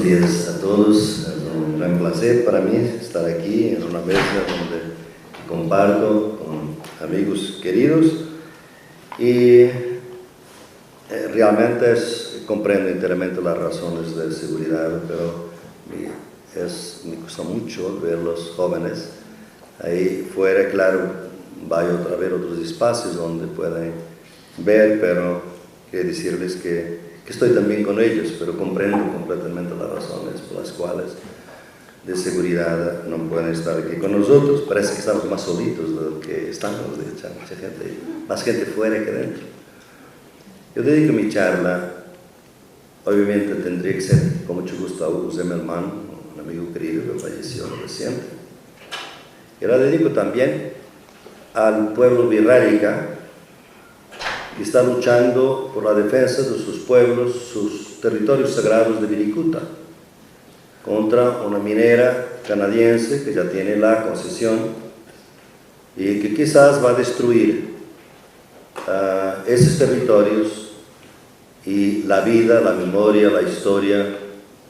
buenos días a todos. Es un gran placer para mí estar aquí en una mesa donde comparto con amigos queridos y realmente comprendo enteramente las razones de seguridad, pero me gusta mucho ver los jóvenes ahí fuera. Claro, vaya otra vez a otros espacios donde pueden ver, pero quiero decirles que estoy también con ellos, pero comprendo completamente las razones por las cuales de seguridad no pueden estar aquí con nosotros. Parece que estamos más solitos de lo que estamos, de hecho, mucha gente, más gente fuera que dentro. Yo dedico mi charla, obviamente tendría que ser con mucho gusto a Hugo Zimmermann, un amigo querido que falleció reciente. Y la dedico también al pueblo birrárica, que está luchando por la defensa de sus pueblos, sus territorios sagrados de Wirikuta, contra una minera canadiense que ya tiene la concesión y que quizás va a destruir esos territorios y la vida, la memoria, la historia,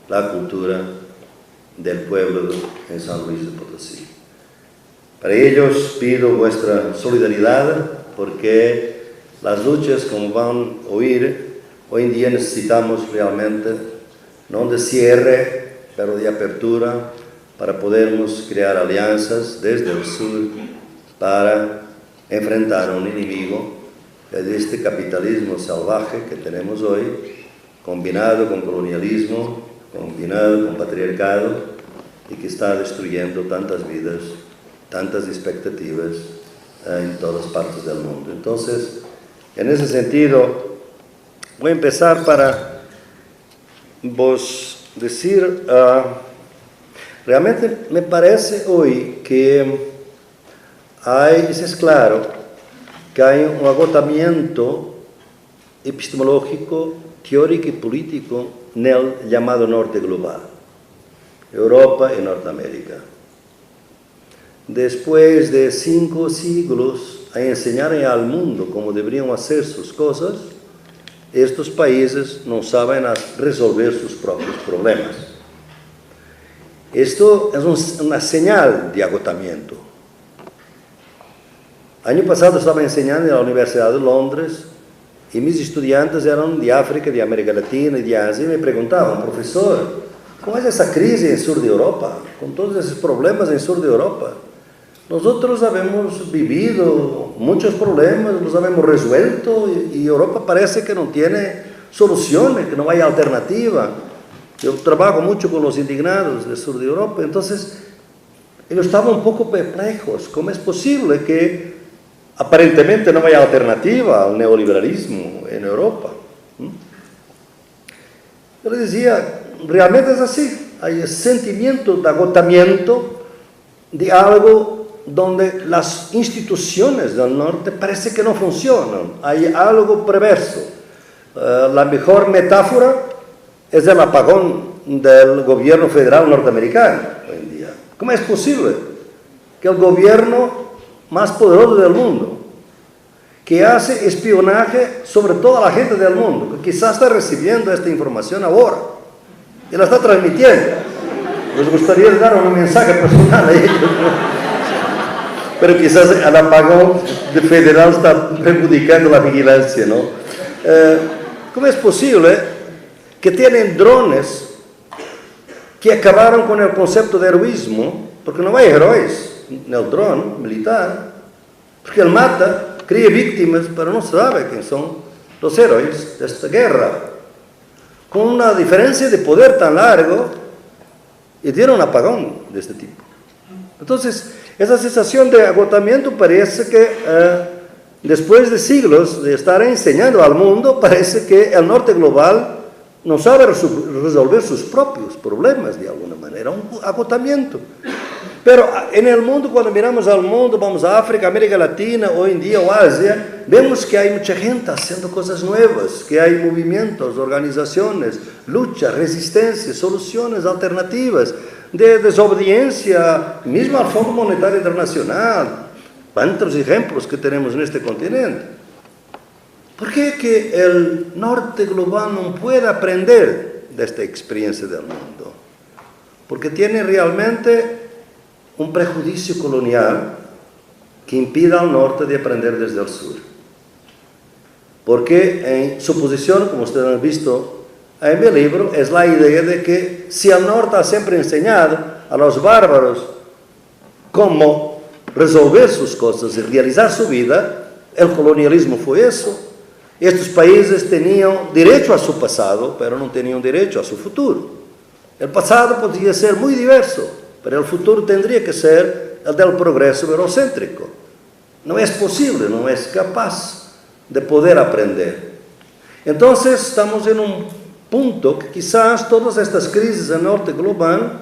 la cultura del pueblo en San Luis de Potosí. Para ellos pido vuestra solidaridad, porque las luchas, como van a oír, hoy en día necesitamos realmente, no de cierre, pero de apertura, para podernos crear alianzas desde el sur para enfrentar a un enemigo de este capitalismo salvaje que tenemos hoy, combinado con colonialismo, combinado con patriarcado, y que está destruyendo tantas vidas, tantas expectativas en todas partes del mundo. Entonces, en ese sentido, voy a empezar para vos decir, realmente me parece hoy que es claro que hay un agotamiento epistemológico, teórico y político en el llamado norte global, Europa y Norteamérica. Después de 5 siglos a enseñar al mundo cómo deberían hacer sus cosas, estos países no saben resolver sus propios problemas. Esto es una señal de agotamiento. Año pasado estaba enseñando en la Universidad de Londres y mis estudiantes eran de África, de América Latina y de Asia, y me preguntaban: profesor, ¿cómo es esa crisis en el sur de Europa? Con todos esos problemas en el sur de Europa. Nosotros habemos vivido muchos problemas, los habemos resuelto y Europa parece que no tiene soluciones, que no hay alternativa. Yo trabajo mucho con los indignados del sur de Europa, entonces ellos estaban un poco perplejos. ¿Cómo es posible que aparentemente no haya alternativa al neoliberalismo en Europa? Yo les decía, realmente es así. Hay sentimiento de agotamiento de algo donde las instituciones del norte parece que no funcionan. Hay algo perverso. La mejor metáfora es el apagón del gobierno federal norteamericano hoy en día. ¿Cómo es posible que el gobierno más poderoso del mundo, que hace espionaje sobre toda la gente del mundo, que quizás está recibiendo esta información ahora y la está transmitiendo? Les gustaría dar un mensaje personal a ellos, ¿no? Pero quizás el apagón federal está perjudicando la vigilancia, ¿no? ¿Cómo es posible que tienen drones que acabaron con el concepto de heroísmo? Porque no hay héroes en el dron militar, porque él mata, cría víctimas, pero no sabe quién son los héroes de esta guerra. Con una diferencia de poder tan largo, y tiene un apagón de este tipo. Entonces, esa sensación de agotamiento parece que después de siglos de estar enseñando al mundo, parece que el norte global no sabe resolver sus propios problemas de alguna manera, un agotamiento. Pero en el mundo, cuando miramos al mundo, vamos a África, América Latina, hoy en día o Asia, vemos que hay mucha gente haciendo cosas nuevas, que hay movimientos, organizaciones, luchas, resistencias, soluciones alternativas, de desobediencia, mismo al Fondo Monetario Internacional. ¿Cuántos ejemplos que tenemos en este continente? ¿Por qué que el norte global no puede aprender de esta experiencia del mundo? porque tiene realmente un prejuicio colonial que impide al norte de aprender desde el sur. Porque en su posición, como ustedes han visto en mi libro, es la idea de que si el norte ha siempre enseñado a los bárbaros cómo resolver sus cosas y realizar su vida, el colonialismo fue eso. Estos países tenían derecho a su pasado, pero no tenían derecho a su futuro. El pasado podría ser muy diverso, pero el futuro tendría que ser el del progreso eurocéntrico. No es posible, no es capaz de poder aprender. Entonces estamos en un punto que quizás todas estas crisis del norte global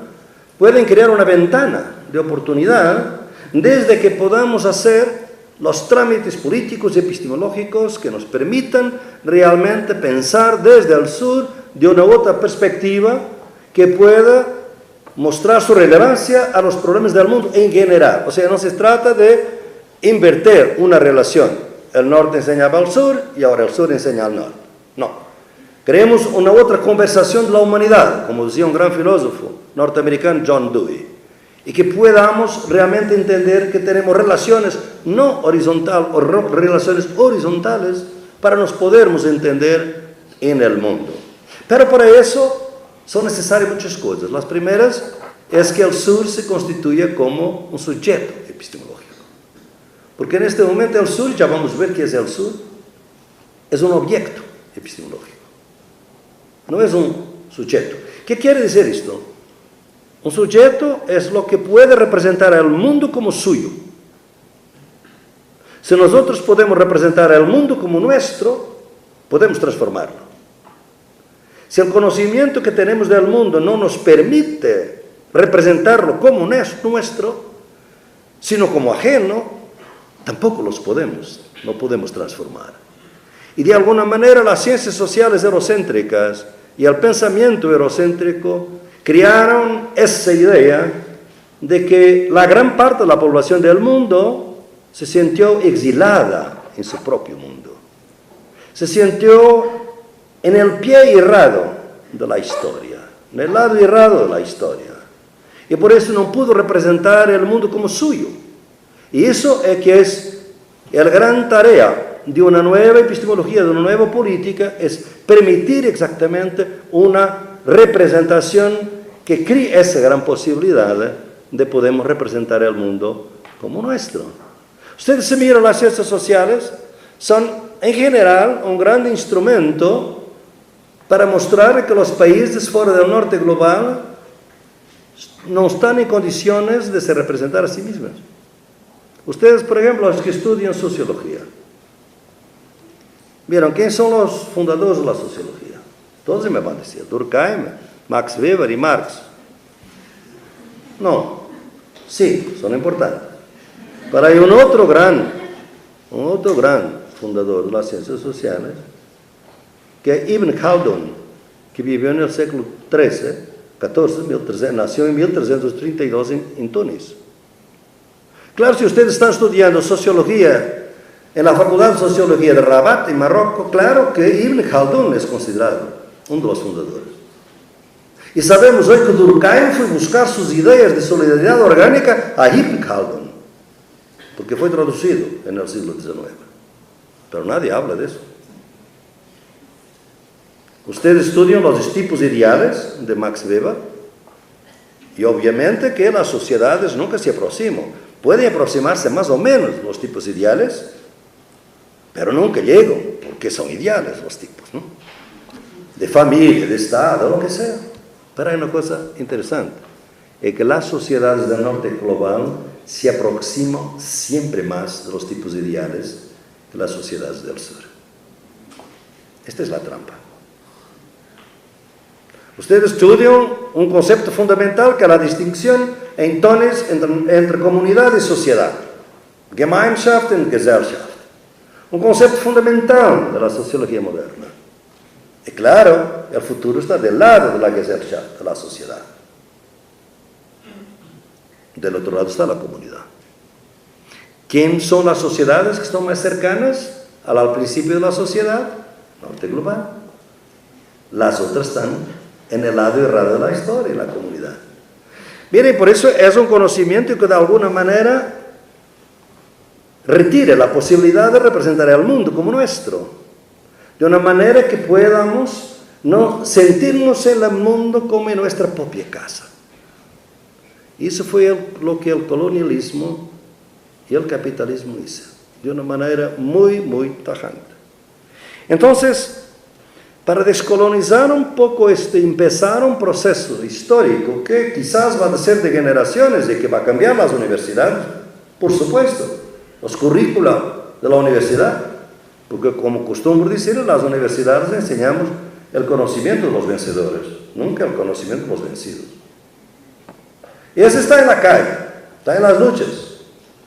pueden crear una ventana de oportunidad desde que podamos hacer los trámites políticos y epistemológicos que nos permitan realmente pensar desde el sur de una otra perspectiva que pueda mostrar su relevancia a los problemas del mundo en general. O sea, no se trata de invertir una relación. El norte enseñaba al sur y ahora el sur enseña al norte. No. Creemos una otra conversación de la humanidad, como decía un gran filósofo norteamericano, John Dewey. Y que podamos realmente entender que tenemos relaciones no horizontales o relaciones horizontales para nos podermos entender en el mundo. Pero para eso son necesarias muchas cosas. Las primeras es que el sur se constituya como un sujeto epistemológico. Porque en este momento el sur, ya vamos a ver qué es el sur, es un objeto epistemológico. No es un sujeto. ¿Qué quiere decir esto? Un sujeto es lo que puede representar al mundo como suyo. Si nosotros podemos representar al mundo como nuestro, podemos transformarlo. Si el conocimiento que tenemos del mundo no nos permite representarlo como nuestro, sino como ajeno, tampoco no podemos transformar. Y de alguna manera las ciencias sociales eurocéntricas y el pensamiento eurocéntrico crearon esa idea de que la gran parte de la población del mundo se sintió exilada en su propio mundo. Se sintió en el pie errado de la historia, en el lado errado de la historia. Y por eso no pudo representar el mundo como suyo. Y eso es que es la gran tarea de una nueva epistemología, de una nueva política, es permitir exactamente una representación que cree esa gran posibilidad de poder representar el mundo como nuestro. Ustedes se miran las ciencias sociales, son en general un gran instrumento para mostrar que los países fuera del norte global no están en condiciones de se representar a sí mismos. Ustedes, por ejemplo, los que estudian sociología, ¿vieron quiénes son los fundadores de la sociología? Todos me van a decir, Durkheim, Max Weber y Marx. No, sí, son importantes. Pero hay un otro gran fundador de las ciencias sociales, que es Ibn Khaldun, que vivió en el siglo XIV, nació en 1332 en Túnez. Claro, si ustedes están estudiando sociología en la Facultad de Sociología de Rabat, en Marruecos, claro que Ibn Khaldun es considerado uno de los fundadores. Y sabemos hoy que Durkheim fue a buscar sus ideas de solidaridad orgánica a Ibn Khaldun, porque fue traducido en el siglo XIX. Pero nadie habla de eso. Ustedes estudian los tipos ideales de Max Weber, y obviamente que las sociedades nunca se aproximan. Pueden aproximarse más o menos los tipos ideales, pero nunca llegan, porque son ideales los tipos, ¿no? De familia, de Estado, lo que sea. Pero hay una cosa interesante, es que las sociedades del norte global se aproximan siempre más de los tipos ideales que las sociedades del sur. Esta es la trampa. Ustedes estudian un concepto fundamental que es la distinción entonces entre comunidad y sociedad. Gemeinschaft y Gesellschaft. Un concepto fundamental de la sociología moderna. Y claro, el futuro está del lado de la Gesellschaft, de la sociedad. Del otro lado está la comunidad. ¿Quién son las sociedades que están más cercanas al principio de la sociedad? Norte global. Las otras están en el lado errado de la historia, en la comunidad. Miren, por eso es un conocimiento que de alguna manera retire la posibilidad de representar al mundo como nuestro, de una manera que podamos no sentirnos en el mundo como en nuestra propia casa. Y eso fue lo que el colonialismo y el capitalismo hizo, de una manera muy, muy tajante. Entonces, para descolonizar un poco empezar un proceso histórico que quizás va a ser de generaciones y que va a cambiar las universidades, por supuesto, los currículos de la universidad, porque como costumbre decir, en las universidades enseñamos el conocimiento de los vencedores, nunca el conocimiento de los vencidos. Y eso está en la calle, está en las luchas.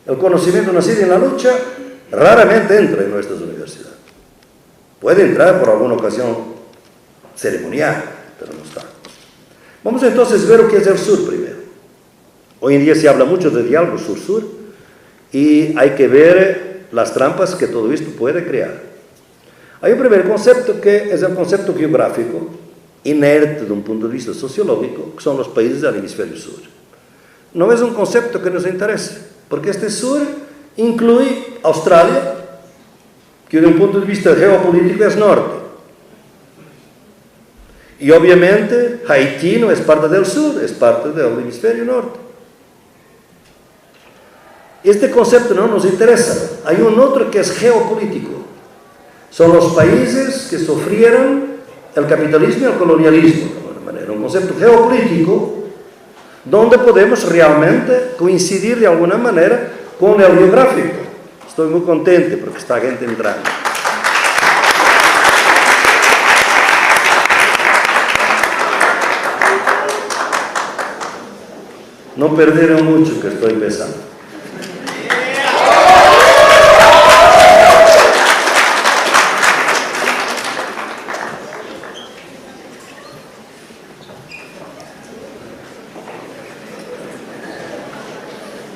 El conocimiento nacido en la lucha raramente entra en nuestras universidades. Puede entrar por alguna ocasión ceremonial, pero no está. Vamos entonces a ver lo que es el sur primero. Hoy en día se habla mucho de diálogo sur-sur y hay que ver las trampas que todo esto puede crear. Hay un primer concepto que es el concepto geográfico, inerte de un punto de vista sociológico, que son los países del hemisferio sur. No es un concepto que nos interese, porque este sur incluye Australia, que desde un punto de vista geopolítico es norte. Y obviamente Haití no es parte del sur, es parte del hemisferio norte. Este concepto no nos interesa. Hay un otro que es geopolítico. Son los países que sufrieron el capitalismo y el colonialismo, de alguna manera. Un concepto geopolítico donde podemos realmente coincidir de alguna manera con el geográfico. Estoy muy contento porque está gente entrando. No perdieron mucho que estoy empezando.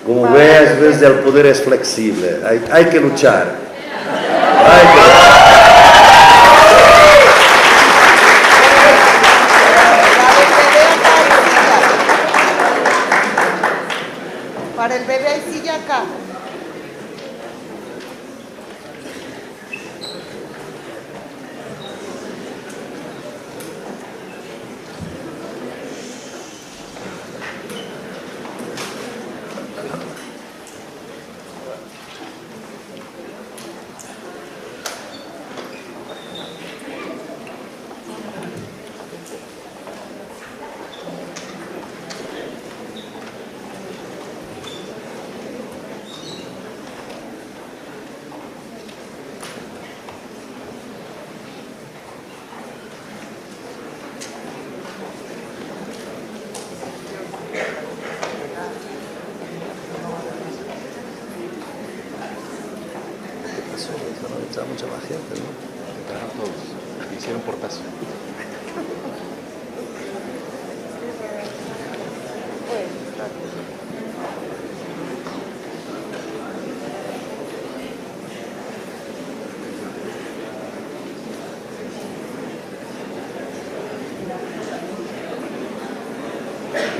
Como ves, a veces el poder es flexible, hay que luchar. Para el bebé hay silla acá. Mucha más gente, ¿no? Entraron todos, hicieron portazo.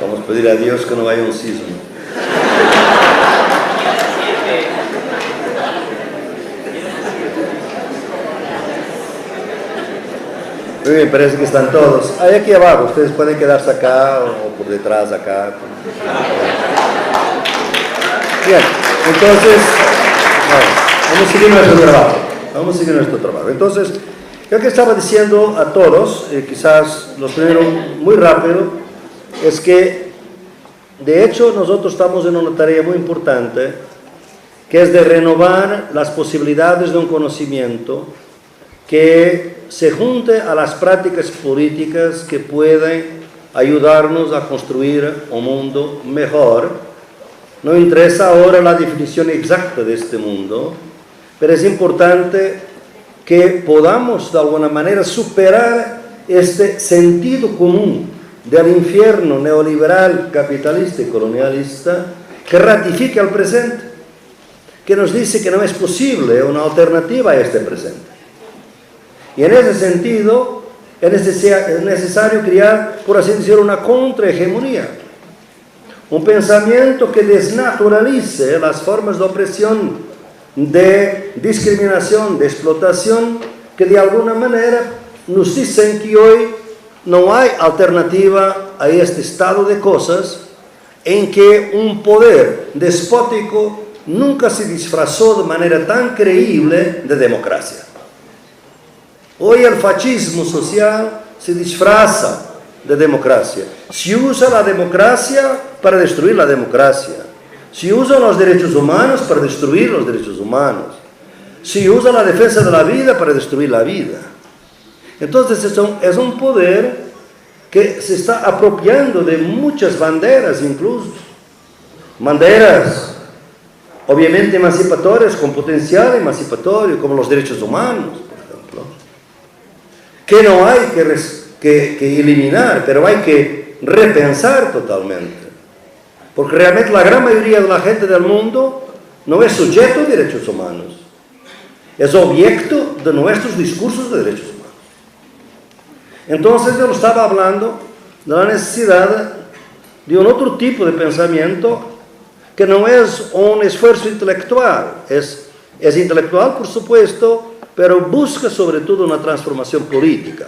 Vamos a pedir a Dios que no haya un sismo. Muy bien, parece que están todos. Hay aquí abajo, ustedes pueden quedarse acá o por detrás acá. Bien, entonces, vamos a seguir nuestro trabajo. Vamos a seguir nuestro trabajo. Entonces, yo que estaba diciendo a todos, quizás los primero muy rápido, es que de hecho nosotros estamos en una tarea muy importante, que es de renovar las posibilidades de un conocimiento que se junte a las prácticas políticas que pueden ayudarnos a construir un mundo mejor. No interesa ahora la definición exacta de este mundo, pero es importante que podamos de alguna manera superar este sentido común del infierno neoliberal, capitalista y colonialista que ratifica el presente, que nos dice que no es posible una alternativa a este presente. Y en ese sentido es necesario crear, por así decirlo, una contrahegemonía, un pensamiento que desnaturalice las formas de opresión, de discriminación, de explotación, que de alguna manera nos dicen que hoy no hay alternativa a este estado de cosas en que un poder despótico nunca se disfrazó de manera tan creíble de democracia. Hoy el fascismo social se disfraza de democracia. Se usa la democracia para destruir la democracia. Se usan los derechos humanos para destruir los derechos humanos. Se usa la defensa de la vida para destruir la vida. Entonces es un poder que se está apropiando de muchas banderas, incluso banderas obviamente emancipatorias, con potencial emancipatorio, como los derechos humanos, por ejemplo, que no hay que eliminar, pero hay que repensar totalmente, porque realmente la gran mayoría de la gente del mundo no es sujeto de derechos humanos, es objeto de nuestros discursos de derechos humanos. Entonces yo estaba hablando de la necesidad de un otro tipo de pensamiento que no es un esfuerzo intelectual, es intelectual por supuesto, pero busca sobre todo una transformación política.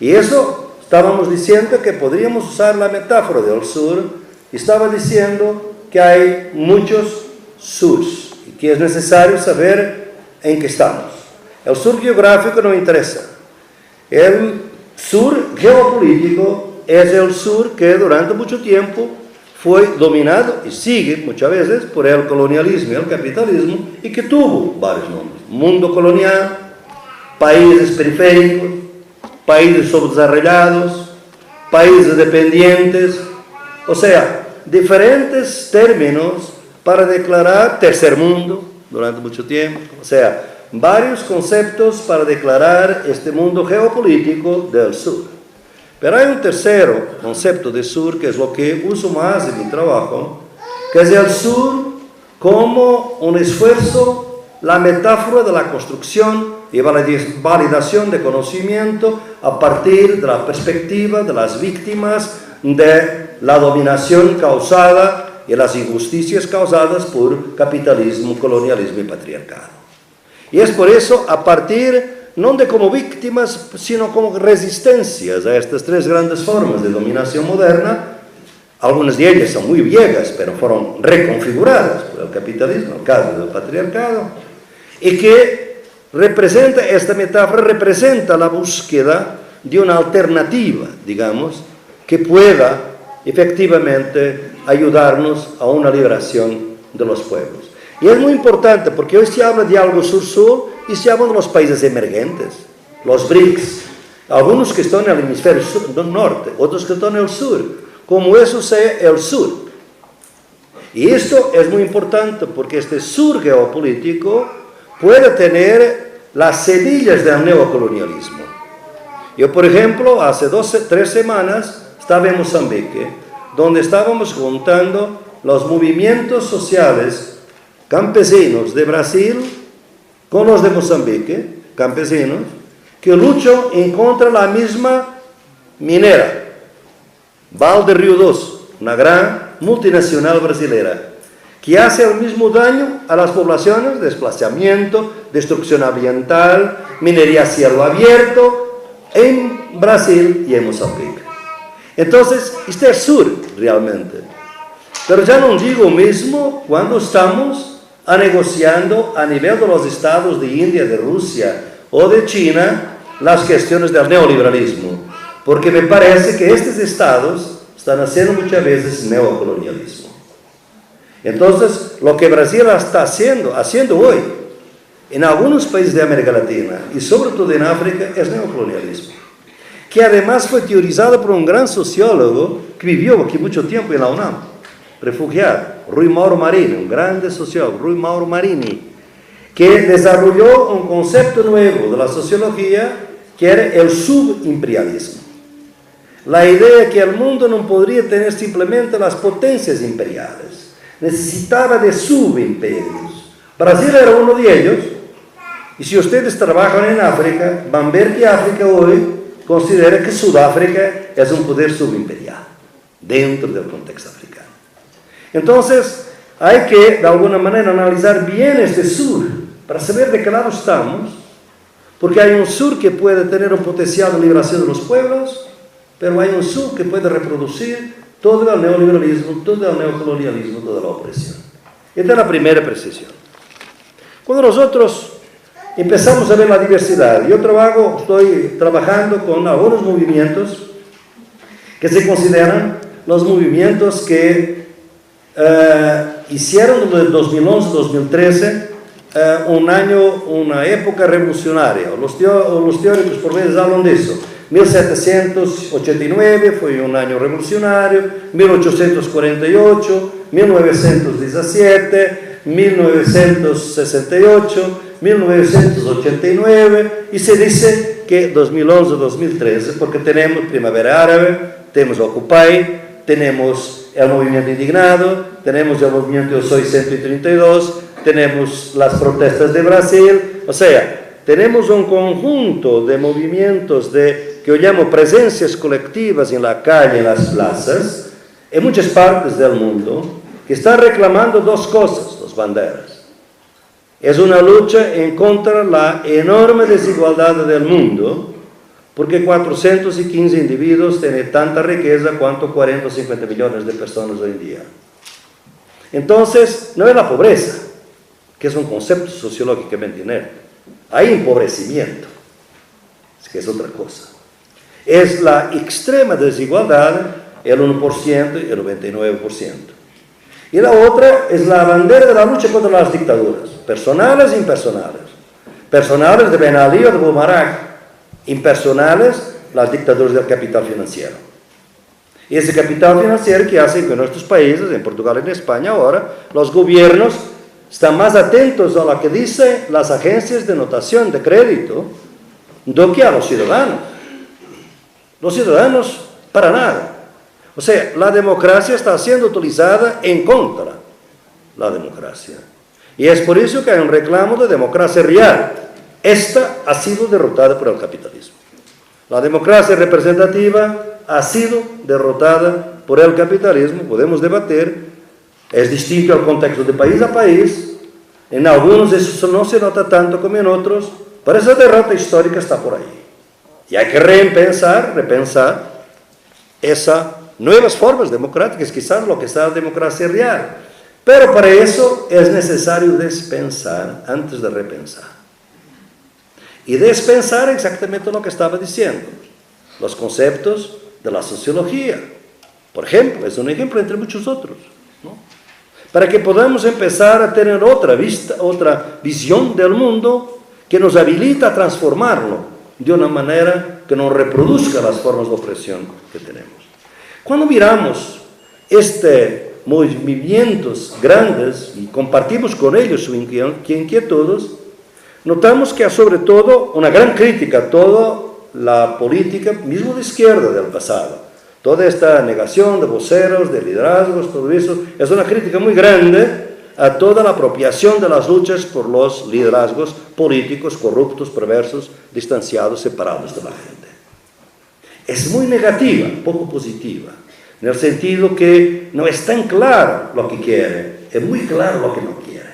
Y eso estábamos diciendo que podríamos usar la metáfora del sur, y estaba diciendo que hay muchos surs y que es necesario saber en qué estamos. El sur geográfico no interesa. El sur geopolítico es el sur que durante mucho tiempo fue dominado y sigue muchas veces por el colonialismo y el capitalismo, y que tuvo varios nombres: mundo colonial, países periféricos, países subdesarrollados, países dependientes, o sea, diferentes términos para declarar tercer mundo durante mucho tiempo, o sea, varios conceptos para declarar este mundo geopolítico del sur. Pero hay un tercer concepto de sur, que es lo que uso más en mi trabajo, que es el sur como un esfuerzo, la metáfora de la construcción y validación de conocimiento a partir de la perspectiva de las víctimas de la dominación causada y las injusticias causadas por capitalismo, colonialismo y patriarcado. Y es por eso, a partir no de como víctimas, sino como resistencias a estas tres grandes formas de dominación moderna, algunas de ellas son muy viejas, pero fueron reconfiguradas por el capitalismo, el caso del patriarcado, y que representa, esta metáfora representa la búsqueda de una alternativa, digamos, que pueda efectivamente ayudarnos a una liberación de los pueblos. Y es muy importante porque hoy se habla de algo sur-sur y se habla de los países emergentes, los BRICS, algunos que están en el hemisferio norte, otros que están en el sur, como eso sea el sur. Y esto es muy importante porque este sur geopolítico puede tener las semillas del neocolonialismo. Yo, por ejemplo, hace 3 semanas estaba en Mozambique, donde estábamos juntando los movimientos sociales campesinos de Brasil con los de Mozambique, campesinos, que luchan en contra de la misma minera, Vale do Rio Doce, una gran multinacional brasileña, que hace el mismo daño a las poblaciones: desplazamiento, destrucción ambiental, minería a cielo abierto, en Brasil y en Mozambique. Entonces, este es sur realmente. Pero ya no digo mismo cuando estamos negociando a nivel de los estados de India, de Rusia o de China las cuestiones del neoliberalismo, porque me parece que estos estados están haciendo muchas veces neocolonialismo. Entonces, lo que Brasil está haciendo hoy en algunos países de América Latina y sobre todo en África es neocolonialismo, que además fue teorizado por un gran sociólogo que vivió aquí mucho tiempo en la UNAM, refugiado, Rui Mauro Marini, un grande sociólogo, Rui Mauro Marini, que desarrolló un concepto nuevo de la sociología que era el subimperialismo. La idea que el mundo no podría tener simplemente las potencias imperiales, necesitaba de subimperios. Brasil era uno de ellos, y si ustedes trabajan en África, van a ver que África hoy considera que Sudáfrica es un poder subimperial dentro del contexto africano. Entonces, hay que, de alguna manera, analizar bien este sur, para saber de qué lado estamos, porque hay un sur que puede tener un potencial de liberación de los pueblos, pero hay un sur que puede reproducir todo el neoliberalismo, todo el neocolonialismo, toda la opresión. Esta es la primera precisión. Cuando nosotros empezamos a ver la diversidad, yo estoy trabajando con algunos movimientos que se consideran los movimientos que hicieron desde 2011-2013 una época revolucionaria. Los teóricos por veces hablan de eso. 1789 fue un año revolucionario, 1848, 1917, 1968, 1989, y se dice que 2011-2013, porque tenemos Primavera Árabe, tenemos Occupy, tenemos el movimiento indignado, tenemos el movimiento Yo Soy 132, tenemos las protestas de Brasil, o sea, tenemos un conjunto de movimientos que yo llamo presencias colectivas en la calle, en las plazas, en muchas partes del mundo, que están reclamando dos cosas, dos banderas. Es una lucha en contra de la enorme desigualdad del mundo, porque 415 individuos tienen tanta riqueza cuanto 40 o 50 millones de personas hoy en día. Entonces, no es la pobreza, que es un concepto sociológicamente inerme. Hay empobrecimiento, que es otra cosa. Es la extrema desigualdad, el 1% y el 99%. Y la otra es la bandera de la lucha contra las dictaduras, personales e impersonales. Personales de Ben Ali o de Mubarak, impersonales las dictaduras del capital financiero. Y ese capital financiero que hace que en nuestros países, en Portugal y en España ahora, los gobiernos están más atentos a lo que dicen las agencias de notación de crédito do que a los ciudadanos. Los ciudadanos, para nada. O sea, la democracia está siendo utilizada en contra de la democracia. Y es por eso que hay un reclamo de democracia real. Esta ha sido derrotada por el capitalismo. La democracia representativa ha sido derrotada por el capitalismo. Podemos debatir. Es distinto el contexto de país a país. En algunos eso no se nota tanto como en otros, pero esa derrota histórica está por ahí. Y hay que repensar esas nuevas formas democráticas, quizás lo que está la democracia real. Pero para eso es necesario despensar antes de repensar. Y despensar exactamente lo que estaba diciendo. Los conceptos de la sociología. Por ejemplo, es un ejemplo entre muchos otros, ¿no? Para que podamos empezar a tener otra visión del mundo que nos habilita a transformarlo de una manera que no reproduzca las formas de opresión que tenemos. Cuando miramos movimientos grandes y compartimos con ellos sus inquietudes, notamos que hay sobre todo una gran crítica a toda la política, mismo de izquierda del pasado. Toda esta negación de voceros, de liderazgos, todo eso, es una crítica muy grande a toda la apropiación de las luchas por los liderazgos políticos, corruptos, perversos, distanciados, separados de la gente. Es muy negativa, poco positiva, en el sentido que no es tan claro lo que quiere, es muy claro lo que no quiere.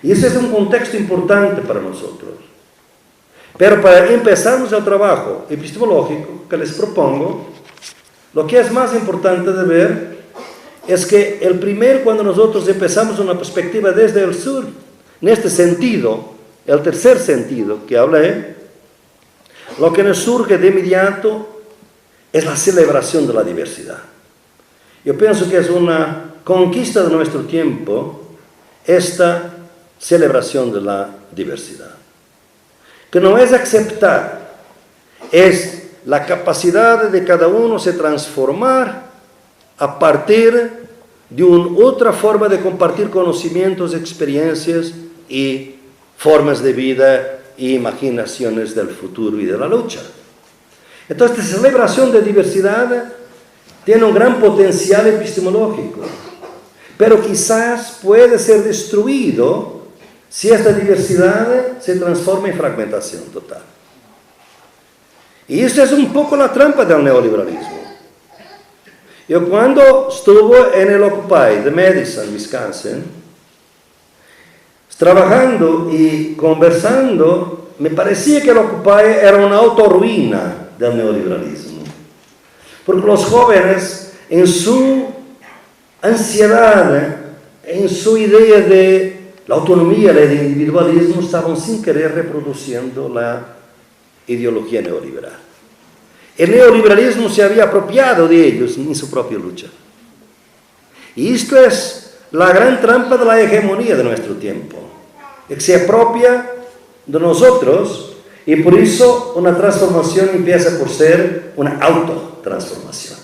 Y ese es un contexto importante para nosotros. Pero para empezarnos el trabajo epistemológico que les propongo, lo que es más importante de ver es que cuando nosotros empezamos una perspectiva desde el sur, en este sentido, el tercer sentido que hablé, lo que nos surge de inmediato es la celebración de la diversidad. Yo pienso que es una conquista de nuestro tiempo esta celebración de la diversidad. Que no es aceptar, es la capacidad de cada uno se transformar a partir de otra forma de compartir conocimientos, experiencias y formas de vida e imaginaciones del futuro y de la lucha. Entonces, esta celebración de diversidad tiene un gran potencial epistemológico, pero quizás puede ser destruido si esta diversidad se transforma en fragmentación total. Y eso es un poco la trampa del neoliberalismo. Yo cuando estuve en el Occupy de Madison, Wisconsin, trabajando y conversando, me parecía que el Occupy era una autorruina del neoliberalismo. Porque los jóvenes, en su ansiedad, en su idea de la autonomía, el individualismo, estaban sin querer reproduciendo la ideología neoliberal. El neoliberalismo se había apropiado de ellos en su propia lucha. Y esto es la gran trampa de la hegemonía de nuestro tiempo, que se apropia de nosotros y por eso una transformación empieza por ser una autotransformación.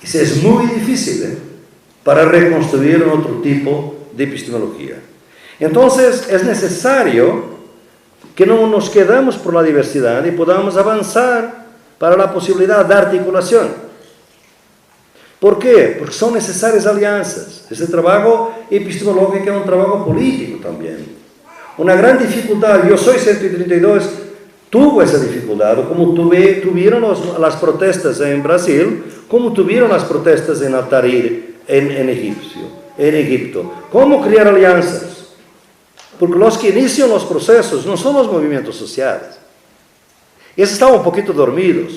Y es muy difícil para reconstruir otro tipo de epistemología. Entonces es necesario que no nos quedemos por la diversidad y podamos avanzar para la posibilidad de articulación. ¿Por qué? Porque son necesarias alianzas. Ese trabajo epistemológico es un trabajo político también. Una gran dificultad, yo soy 132, tuvo esa dificultad, como tuvieron las protestas en Brasil, como tuvieron las protestas en Tahrir, en Egipto. ¿Cómo crear alianzas? Porque los que inician los procesos no son los movimientos sociales. Ellos estaban un poquito dormidos.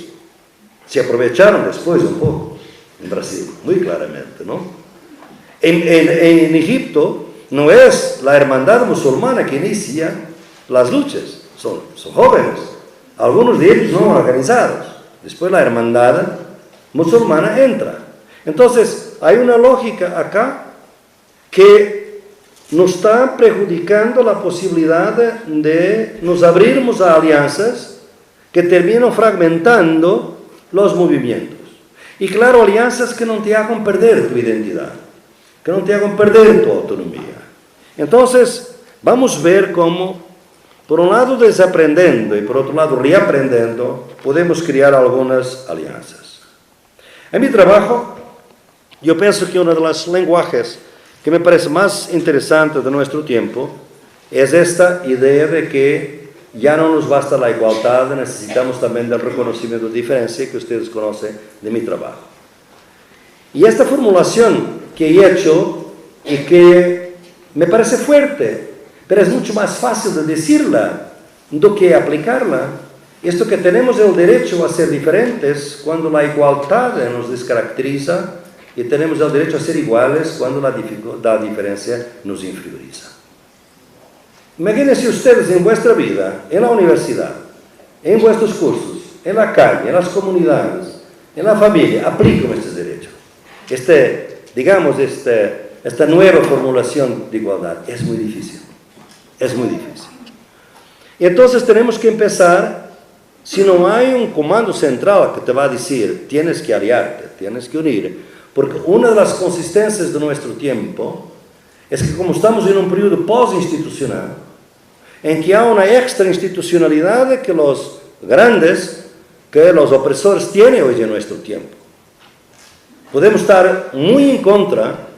Se aprovecharon después un poco en Brasil, muy claramente, ¿no? En Egipto no es la hermandad musulmana que inicia las luchas, son jóvenes, algunos de ellos no organizados. Después la hermandad musulmana entra. Entonces, hay una lógica acá que nos está perjudicando la posibilidad de nos abrirmos a alianzas que terminan fragmentando los movimientos. Y claro, alianzas que no te hagan perder tu identidad, que no te hagan perder tu autonomía. Entonces, vamos a ver cómo, por un lado desaprendiendo y por otro lado reaprendiendo, podemos crear algunas alianzas. En mi trabajo, yo pienso que uno de los lenguajes que me parece más interesante de nuestro tiempo es esta idea de que ya no nos basta la igualdad, necesitamos también del reconocimiento de diferencia que ustedes conocen de mi trabajo. Y esta formulación que he hecho y que me parece fuerte, pero es mucho más fácil de decirla do que aplicarla, esto que tenemos el derecho a ser diferentes cuando la igualdad nos descaracteriza y tenemos el derecho a ser iguales cuando la diferencia nos inferioriza. Imagínense ustedes en vuestra vida, en la universidad, en vuestros cursos, en la calle, en las comunidades, en la familia, aplican estos derechos. Esta nueva formulación de igualdad es muy difícil. Es muy difícil. Y entonces tenemos que empezar, si no hay un comando central que te va a decir, tienes que aliarte, tienes que unir, porque una de las consistencias de nuestro tiempo es que como estamos en un periodo post-institucional, en que hay una extra-institucionalidad que los grandes, que los opresores tienen hoy en nuestro tiempo. Podemos estar muy en contra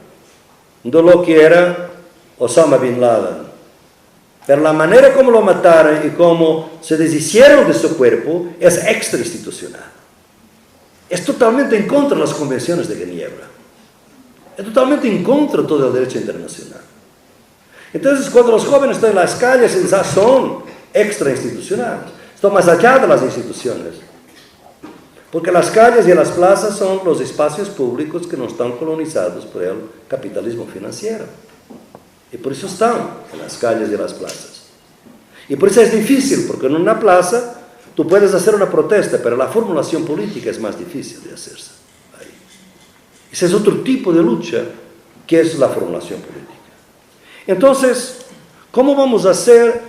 de lo que era Osama Bin Laden, pero la manera como lo mataron y cómo se deshicieron de su cuerpo es extra-institucional. Es totalmente en contra de las convenciones de Ginebra. Es totalmente en contra de todo el derecho internacional. Entonces, cuando los jóvenes están en las calles, ellos son extra-institucionales. Están más allá de las instituciones. Porque las calles y las plazas son los espacios públicos que no están colonizados por el capitalismo financiero. Y por eso están en las calles y las plazas. Y por eso es difícil, porque en una plaza tú puedes hacer una protesta, pero la formulación política es más difícil de hacerse ahí. Ese es otro tipo de lucha que es la formulación política. Entonces, ¿cómo vamos a hacer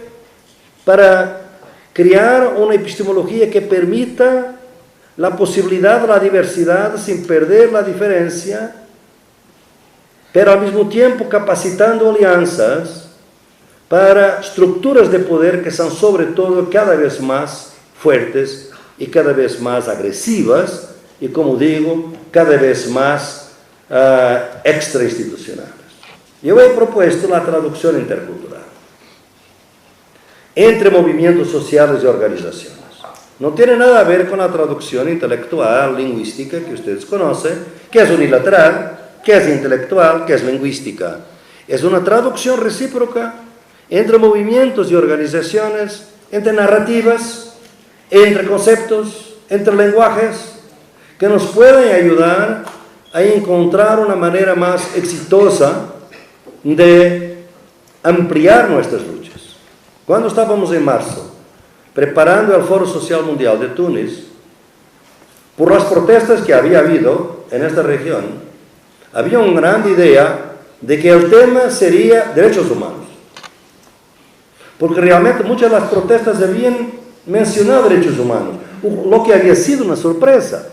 para crear una epistemología que permita la posibilidad de la diversidad sin perder la diferencia, pero al mismo tiempo capacitando alianzas para estructuras de poder que son sobre todo cada vez más fuertes y cada vez más agresivas y, como digo, cada vez más extrainstitucionales? Yo he propuesto la traducción intercultural entre movimientos sociales y organizaciones. No tiene nada a ver con la traducción intelectual, lingüística que ustedes conocen, que es unilateral, que es intelectual, que es lingüística. Es una traducción recíproca entre movimientos y organizaciones, entre narrativas, entre conceptos, entre lenguajes, que nos pueden ayudar a encontrar una manera más exitosa de ampliar nuestras luchas. Cuando estábamos en marzo preparando el Foro Social Mundial de Túnez, por las protestas que había habido en esta región, había una gran idea de que el tema sería derechos humanos. Porque realmente muchas de las protestas habían mencionado derechos humanos, lo que había sido una sorpresa.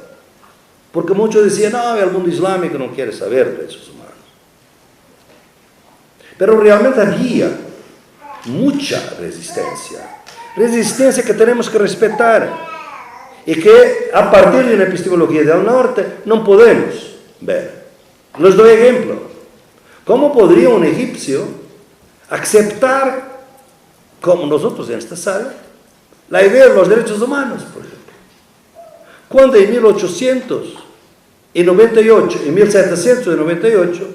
Porque muchos decían, no, el mundo islámico no quiere saber de derechos humanos. Pero realmente había mucha resistencia que tenemos que respetar y que a partir de una epistemología del norte no podemos ver. Les doy ejemplo. ¿Cómo podría un egipcio aceptar, como nosotros en esta sala, la idea de los derechos humanos, por ejemplo? Cuando en 1798,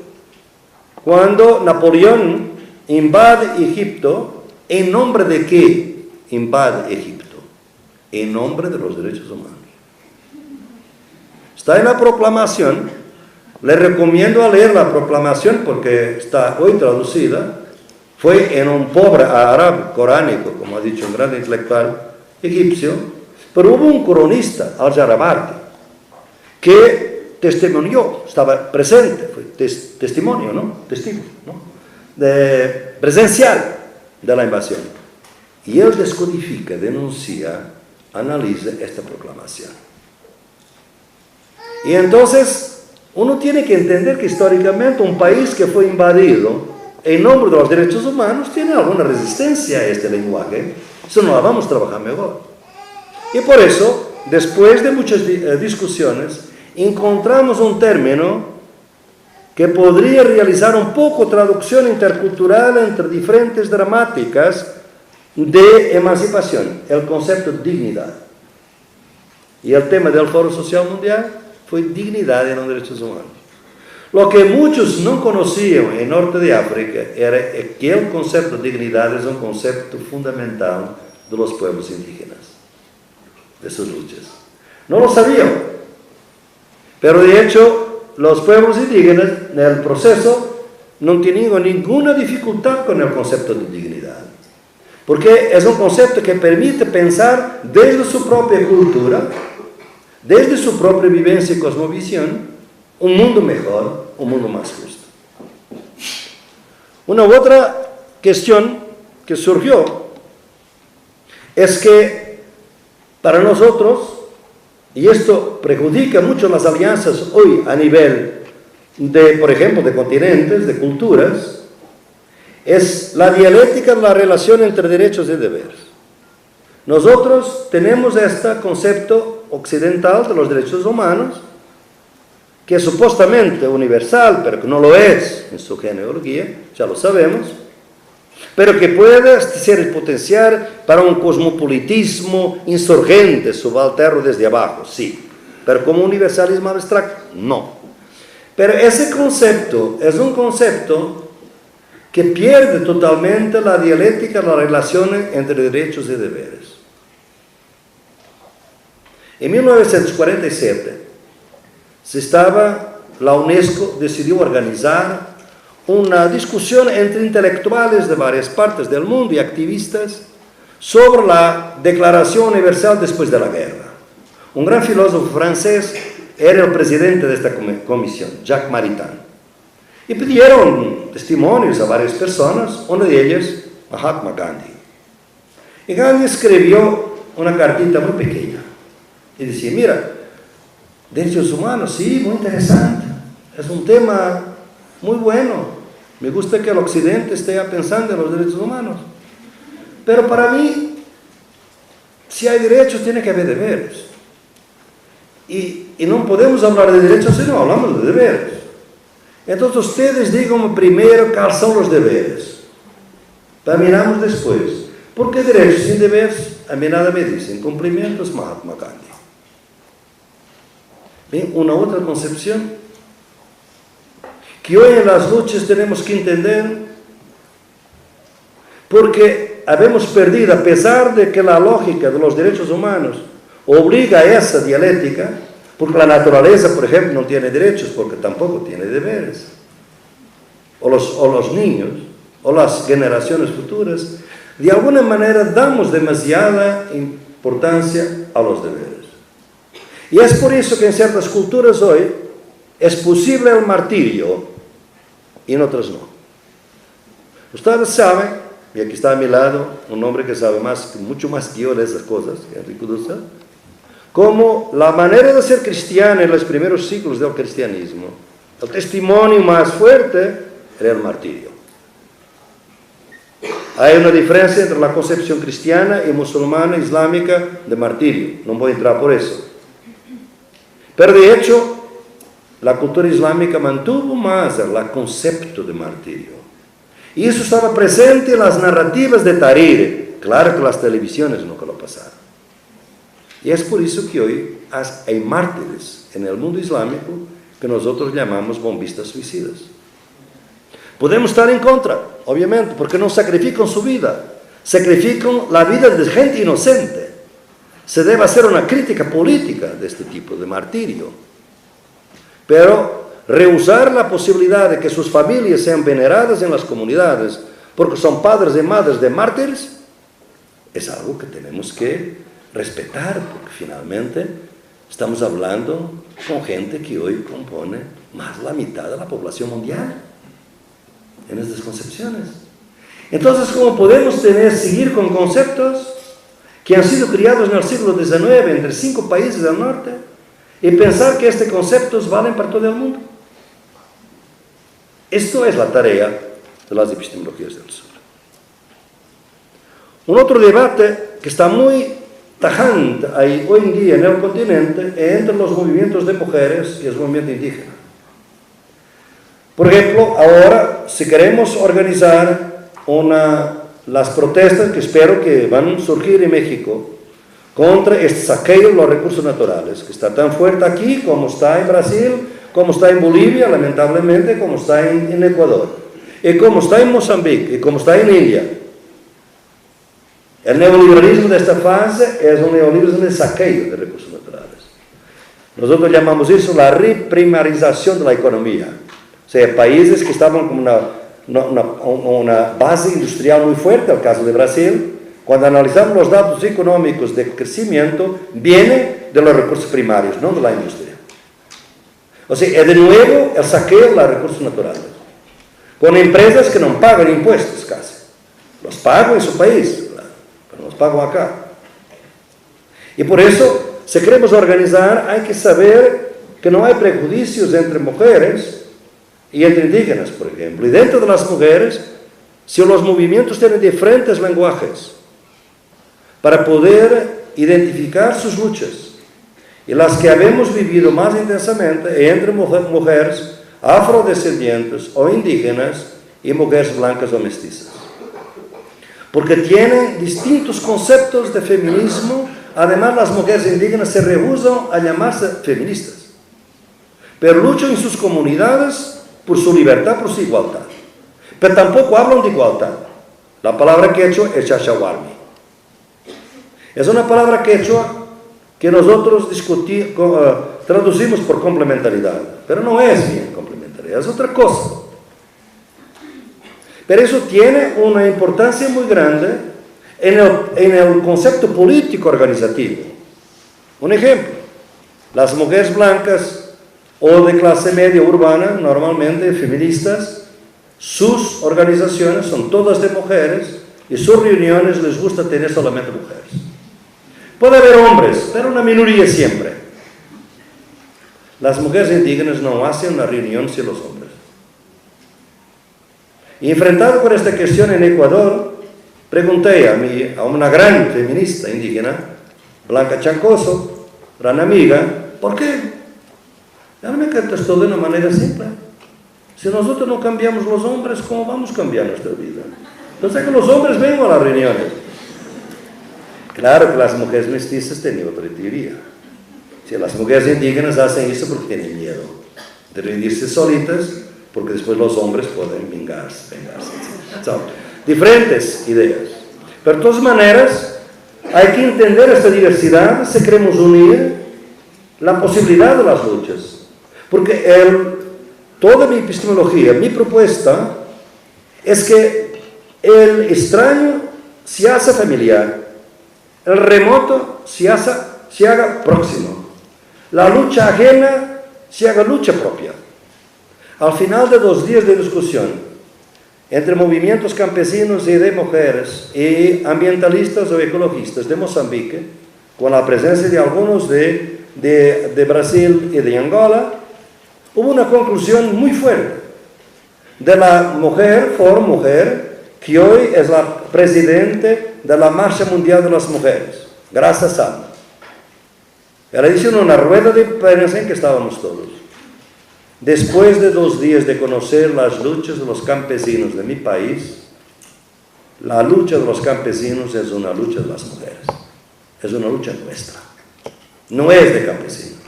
cuando Napoleón invade Egipto, ¿en nombre de qué invade Egipto? En nombre de los derechos humanos. Está en la proclamación. Le recomiendo a leer la proclamación porque está hoy traducida. Fue en un pobre árabe coránico, como ha dicho un gran intelectual egipcio, pero hubo un cronista, Al-Jarabati, que testimonió, estaba presente, fue testimonio, ¿no? Testigo, ¿no? Presencial de la invasión. Y él descodifica, denuncia, analiza esta proclamación. Y entonces uno tiene que entender que históricamente un país que fue invadido en nombre de los derechos humanos tiene alguna resistencia a este lenguaje. Eso no la vamos a trabajar mejor. Y por eso, después de muchas discusiones, encontramos un término que podría realizar un poco traducción intercultural entre diferentes dramáticas de emancipación, el concepto de dignidad. Y el tema del Foro Social Mundial fue dignidad en los derechos humanos. Lo que muchos no conocían en el norte de África era que el concepto de dignidad es un concepto fundamental de los pueblos indígenas, de sus luchas. No lo sabían, pero de hecho los pueblos indígenas en el proceso no tenían ninguna dificultad con el concepto de dignidad, porque es un concepto que permite pensar desde su propia cultura, desde su propia vivencia y cosmovisión, un mundo mejor, un mundo más justo. Una otra cuestión que surgió es que para nosotros, y esto perjudica mucho las alianzas hoy a nivel de, por ejemplo, de continentes, de culturas, es la dialéctica de la relación entre derechos y deberes. Nosotros tenemos este concepto occidental de los derechos humanos, que es supuestamente universal, pero que no lo es en su genealogía, ya lo sabemos, pero que puede ser potencial para un cosmopolitismo insurgente, subalterno desde abajo, sí, pero como universalismo abstracto, no. Pero ese concepto es un concepto que pierde totalmente la dialéctica, la relación entre derechos y deberes. En 1947, la UNESCO decidió organizar una discusión entre intelectuales de varias partes del mundo y activistas sobre la Declaración Universal después de la guerra. Un gran filósofo francés era el presidente de esta comisión, Jacques Maritain. Y pidieron testimonios a varias personas, una de ellas, Mahatma Gandhi. Y Gandhi escribió una cartita muy pequeña y decía, mira, derechos humanos, sí, muy interesante, es un tema muy bueno, me gusta que el occidente esté pensando en los derechos humanos, pero para mí, si hay derechos, tiene que haber deberes, y no podemos hablar de derechos si no hablamos de deberes. Entonces ustedes díganme primero cuáles son los deberes, terminamos después, porque derechos sin deberes, a mí nada me dicen, cumplimientos, Mahatma Gandhi. Bien, una otra concepción que hoy en las luchas tenemos que entender, porque habemos perdido, a pesar de que la lógica de los derechos humanos obliga a esa dialéctica, porque la naturaleza, por ejemplo, no tiene derechos, porque tampoco tiene deberes, o los niños, o las generaciones futuras, de alguna manera damos demasiada importancia a los deberes. Y es por eso que en ciertas culturas hoy es posible el martirio y en otras no. Ustedes saben, y aquí está a mi lado un hombre que sabe mucho más que yo de esas cosas, Enrique Dussel, como la manera de ser cristiana en los primeros siglos del cristianismo, el testimonio más fuerte era el martirio. Hay una diferencia entre la concepción cristiana y musulmana islámica de martirio. No voy a entrar por eso. Pero de hecho, la cultura islámica mantuvo más el concepto de martirio. Y eso estaba presente en las narrativas de Tahrir. Claro que las televisiones nunca lo pasaron. Y es por eso que hoy hay mártires en el mundo islámico que nosotros llamamos bombistas suicidas. Podemos estar en contra, obviamente, porque no sacrifican su vida, sacrifican la vida de gente inocente. Se debe hacer una crítica política de este tipo de martirio. Pero rehusar la posibilidad de que sus familias sean veneradas en las comunidades porque son padres y madres de mártires es algo que tenemos que respetar, porque finalmente estamos hablando con gente que hoy compone más de la mitad de la población mundial en estas concepciones. Entonces, ¿cómo podemos seguir con conceptos que han sido criados en el siglo XIX entre 5 países del norte y pensar que estos conceptos valen para todo el mundo? Esto es la tarea de las epistemologías del sur. Un otro debate que está muy tajante ahí hoy en día en el continente es entre los movimientos de mujeres y el movimiento indígena. Por ejemplo, ahora, si queremos organizar las protestas que espero que van a surgir en México contra este saqueo de los recursos naturales, que está tan fuerte aquí como está en Brasil, como está en Bolivia, lamentablemente, como está en Ecuador, y como está en Mozambique, y como está en India. El neoliberalismo de esta fase es un neoliberalismo de saqueo de recursos naturales. Nosotros llamamos eso la reprimarización de la economía. O sea, países que estaban con una base industrial muy fuerte, el caso de Brasil, cuando analizamos los datos económicos de crecimiento, vienen de los recursos primarios, no de la industria. O sea, es de nuevo el saqueo de los recursos naturales, con empresas que no pagan impuestos casi. Los pagan en su país, pero los pagan acá. Y por eso, si queremos organizar, hay que saber que no hay prejuicios entre mujeres y entre indígenas, por ejemplo. Y dentro de las mujeres, si los movimientos tienen diferentes lenguajes para poder identificar sus luchas, y las que habemos vivido más intensamente entre mujeres afrodescendientes o indígenas y mujeres blancas o mestizas. Porque tienen distintos conceptos de feminismo. Además, las mujeres indígenas se rehúsan a llamarse feministas, pero luchan en sus comunidades por su libertad, por su igualdad. Pero tampoco hablan de igualdad. La palabra quechua es chachahuarmi. Es una palabra quechua que nosotros traducimos por complementariedad, pero no es bien complementaria, es otra cosa. Pero eso tiene una importancia muy grande en el concepto político organizativo. Un ejemplo, las mujeres blancas o de clase media urbana, normalmente feministas, sus organizaciones son todas de mujeres y sus reuniones les gusta tener solamente mujeres. Puede haber hombres, pero una minoría siempre. Las mujeres indígenas no hacen una reunión sin los hombres. Y enfrentado con esta cuestión en Ecuador, pregunté a una gran feminista indígena, Blanca Chancoso, gran amiga, ¿por qué? Ella me contestó de una manera simple. Si nosotros no cambiamos los hombres, ¿cómo vamos a cambiar nuestra vida? Entonces que los hombres vengan a las reuniones. Claro que las mujeres mestizas tenían otra teoría. Si las mujeres indígenas hacen eso porque tienen miedo de rendirse solitas, porque después los hombres pueden vengarse. Son diferentes ideas. Pero de todas maneras, hay que entender esta diversidad si queremos unir la posibilidad de las luchas. Porque toda mi epistemología, mi propuesta, es que el extraño se hace familiar, el remoto se haga próximo, la lucha ajena se haga lucha propia. Al final de 2 días de discusión entre movimientos campesinos y de mujeres y ambientalistas o ecologistas de Mozambique, con la presencia de algunos de Brasil y de Angola, hubo una conclusión muy fuerte de la mujer, que hoy es la presidente de la Marcha Mundial de las Mujeres, Graça Samba. Ella hizo una rueda de prensa en que estábamos todos. Después de 2 días de conocer las luchas de los campesinos de mi país, la lucha de los campesinos es una lucha de las mujeres, es una lucha nuestra, no es de campesinos.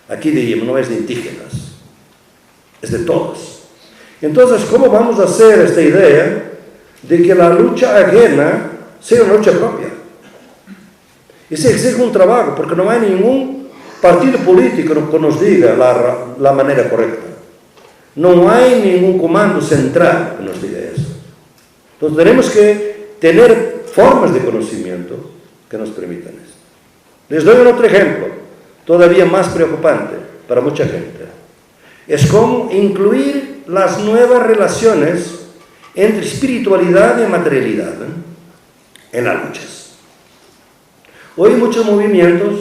Aquí diríamos, no es de indígenas, es de todos. Entonces, ¿cómo vamos a hacer esta idea de que la lucha ajena sea una lucha propia? Y se exige un trabajo, porque no hay ningún partido político que nos diga la manera correcta. No hay ningún comando central que nos diga eso. Entonces tenemos que tener formas de conocimiento que nos permitan esto. Les doy otro ejemplo, todavía más preocupante para mucha gente. Es cómo incluir las nuevas relaciones entre espiritualidad y materialidad en las luchas. Hoy muchos movimientos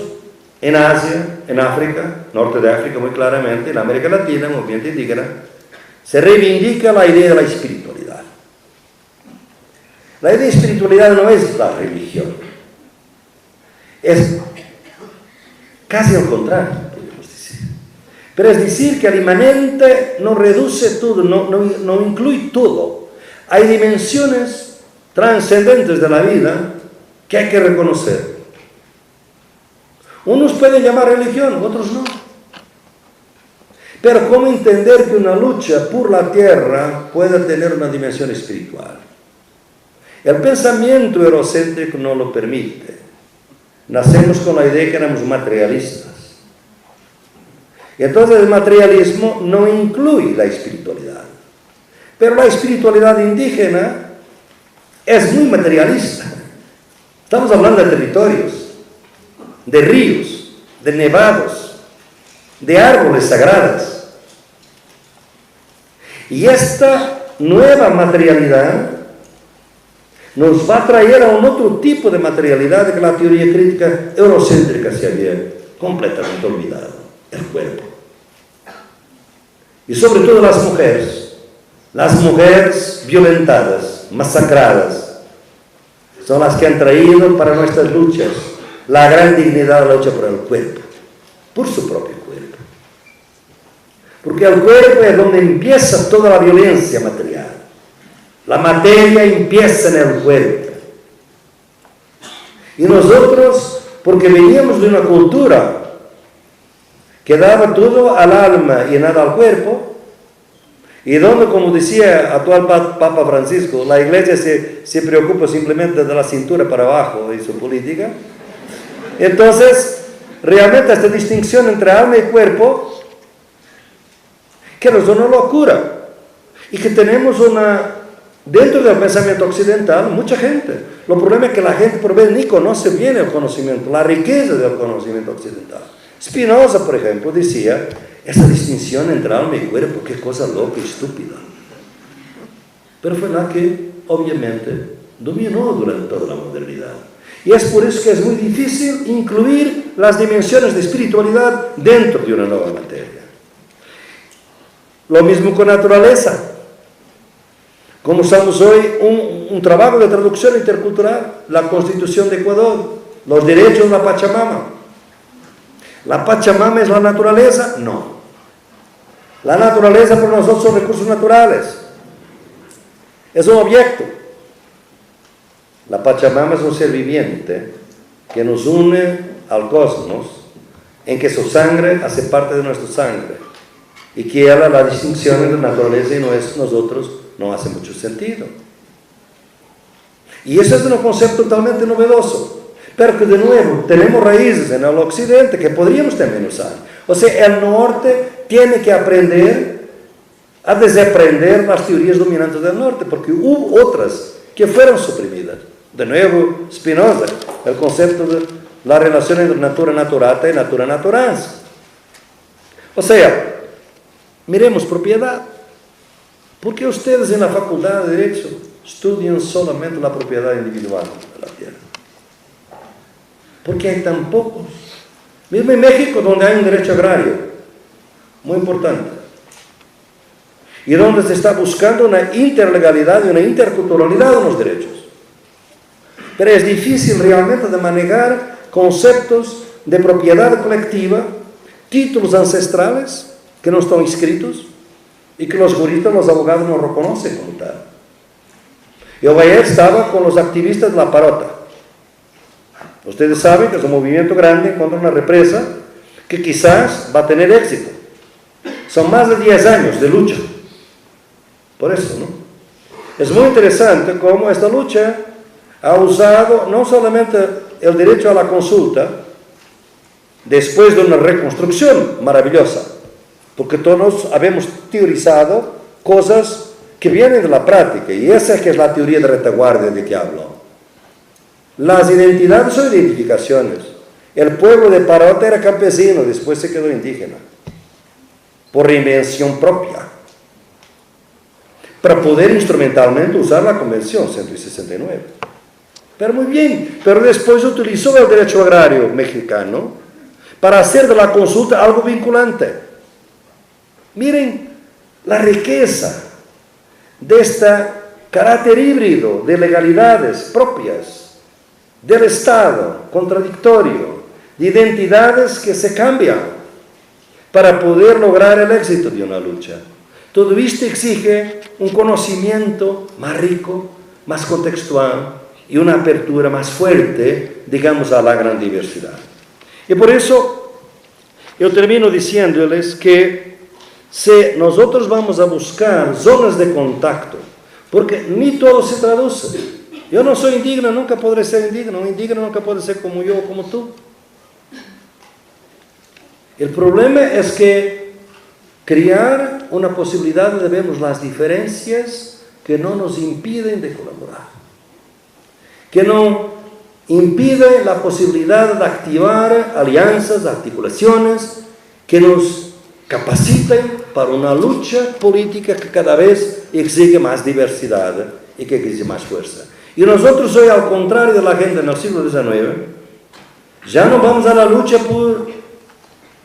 en Asia, en África, norte de África muy claramente, en América Latina, movimiento indígena, se reivindica la idea de la espiritualidad. La idea de espiritualidad no es la religión, es casi al contrario, podemos decir. Pero es decir que el inmanente no reduce todo, no incluye todo. Hay dimensiones trascendentes de la vida que hay que reconocer. Unos pueden llamar religión, otros no. Pero ¿cómo entender que una lucha por la tierra puede tener una dimensión espiritual? El pensamiento eurocéntrico no lo permite. Nacemos con la idea de que éramos materialistas. Y entonces el materialismo no incluye la espiritualidad. Pero la espiritualidad indígena es muy materialista. Estamos hablando de territorios, de ríos, de nevados, de árboles sagrados. Y esta nueva materialidad nos va a traer a un otro tipo de materialidad que la teoría crítica eurocéntrica se había completamente olvidado, el cuerpo. Y sobre todo las mujeres violentadas, masacradas, son las que han traído para nuestras luchas la gran dignidad de la lucha por el cuerpo, por su propio cuerpo. Porque el cuerpo es donde empieza toda la violencia material. La materia empieza en el cuerpo. Y nosotros, porque veníamos de una cultura que daba todo al alma y nada al cuerpo, y donde, como decía el actual Papa Francisco, la Iglesia se preocupa simplemente de la cintura para abajo y su política. Entonces, realmente esta distinción entre alma y cuerpo, que nos da una locura, y que tenemos dentro del pensamiento occidental, mucha gente. El problema es que la gente por vez ni conoce bien el conocimiento, la riqueza del conocimiento occidental. Spinoza, por ejemplo, decía, esa distinción entre alma y cuerpo, qué cosa loca y estúpida. Pero fue la que, obviamente, dominó durante toda la modernidad. Y es por eso que es muy difícil incluir las dimensiones de espiritualidad dentro de una nueva materia. Lo mismo con naturaleza. Como usamos hoy un trabajo de traducción intercultural, la Constitución de Ecuador, los derechos de la Pachamama. ¿La Pachamama es la naturaleza? No. La naturaleza para nosotros son recursos naturales. Es un objeto. La Pachamama es un ser viviente que nos une al cosmos, en que su sangre hace parte de nuestra sangre y que la distinción entre naturaleza y nosotros no hace mucho sentido. Y eso es un concepto totalmente novedoso, pero que de nuevo tenemos raíces en el occidente que podríamos también usar. O sea, el norte tiene que aprender a desaprender las teorías dominantes del norte, porque hubo otras que fueron suprimidas. De nuevo, Spinoza, el concepto de la relación entre natura naturata y natura naturans. O sea, miremos propiedad. ¿Por qué ustedes en la Facultad de Derecho estudian solamente la propiedad individual de la tierra? Porque hay tan pocos. Mismo en México, donde hay un derecho agrario muy importante, y donde se está buscando una interlegalidad y una interculturalidad de los derechos. Pero es difícil realmente de manejar conceptos de propiedad colectiva, títulos ancestrales que no están inscritos y que los juristas, los abogados no reconocen como tal. Yo ayer estaba con los activistas de la Parota. Ustedes saben que es un movimiento grande contra una represa que quizás va a tener éxito. Son más de 10 años de lucha. Por eso, ¿no? Es muy interesante cómo esta lucha ha usado no solamente el derecho a la consulta, después de una reconstrucción maravillosa, porque todos habemos teorizado cosas que vienen de la práctica, y esa es que es la teoría de retaguardia de que hablo. Las identidades son identificaciones. El pueblo de Parota era campesino, después se quedó indígena, por invención propia, para poder instrumentalmente usar la Convención 169. Pero muy bien, pero después utilizó el derecho agrario mexicano para hacer de la consulta algo vinculante. Miren la riqueza de este carácter híbrido de legalidades propias del Estado, contradictorio, de identidades que se cambian para poder lograr el éxito de una lucha. Todo esto exige un conocimiento más rico, más contextual y una apertura más fuerte, digamos, a la gran diversidad. Y por eso yo termino diciéndoles que si nosotros vamos a buscar zonas de contacto, porque ni todo se traduce. Yo no soy indígena, nunca podré ser indígena, un indígena nunca puede ser como yo o como tú. El problema es que crear una posibilidad de ver las diferencias que no nos impiden de colaborar, que no impiden la posibilidad de activar alianzas, articulaciones, que nos capaciten para una lucha política que cada vez exige más diversidad y que exige más fuerza. Y nosotros hoy, al contrario de la gente en el siglo XIX, ya no vamos a la lucha por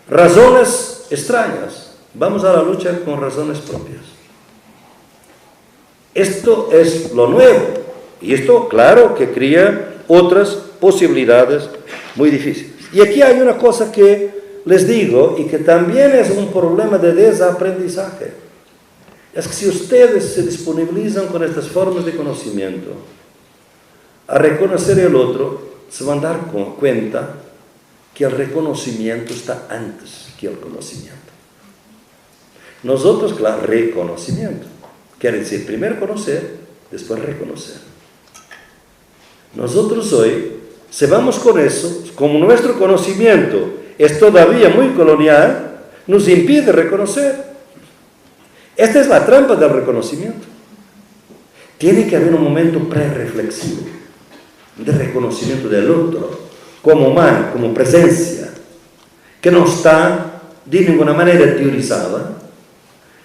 razones extrañas, vamos a la lucha con razones propias. Esto es lo nuevo, y esto, claro, que crea otras posibilidades muy difíciles. Y aquí hay una cosa que les digo, y que también es un problema de desaprendizaje. Es que si ustedes se disponibilizan con estas formas de conocimiento a reconocer el otro, se van a dar cuenta que el reconocimiento está antes que el conocimiento. Nosotros, claro, reconocimiento. Quiere decir, primero conocer, después reconocer. Nosotros hoy, si vamos con eso, como nuestro conocimiento es todavía muy colonial, nos impide reconocer. Esta es la trampa del reconocimiento. Tiene que haber un momento prereflexivo de reconocimiento del otro, como humano, como presencia, que no está de ninguna manera teorizada,